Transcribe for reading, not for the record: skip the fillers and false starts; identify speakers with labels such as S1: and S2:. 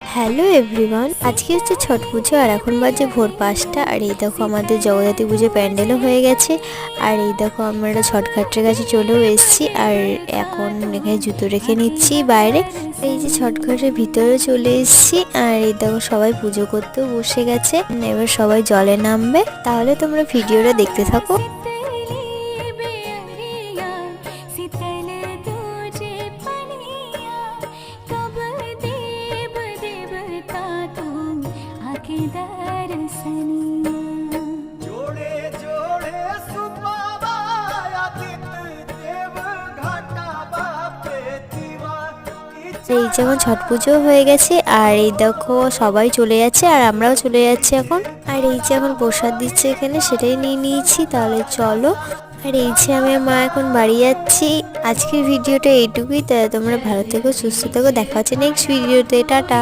S1: Hello everyone, আজকে হচ্ছে ছট পুজো আর এখন বাজে ভোর 5টা। আর এই দেখো আমাদের জগদ্ধাত্রী পুজো প্যান্ডেলও হয়ে গেছে। আর এই দেখো আমরা ছটঘাটের কাছে চলেও এসেছি। আর এখন এখানে জুতো রেখে নিচ্ছি বাইরে। এই যে ছটঘাটের ভিতরে চলে এসেছি। আর এই দেখো সবাই পুজো করতেও বসে গেছে, এবার সবাই জলে নামবে। তাহলে তোমরা ভিডিওটা দেখতে থাকো। এই যেমন ছট পুজো হয়ে গেছে আর এই দেখো সবাই চলে যাচ্ছে আর আমরাও চলে যাচ্ছি এখন। আর এই যে এখন প্রসাদ দিচ্ছে এখানে, সেটাই নিয়ে নিয়েছি। তাহলে চলো। আর এই যে আমি মা এখন বাড়ি যাচ্ছি। আজকের ভিডিওটা এইটুকুই। তাই তোমরা ভালো থেকো, সুস্থ থেকো, দেখা হচ্ছে নেক্সট ভিডিওতে। টাটা।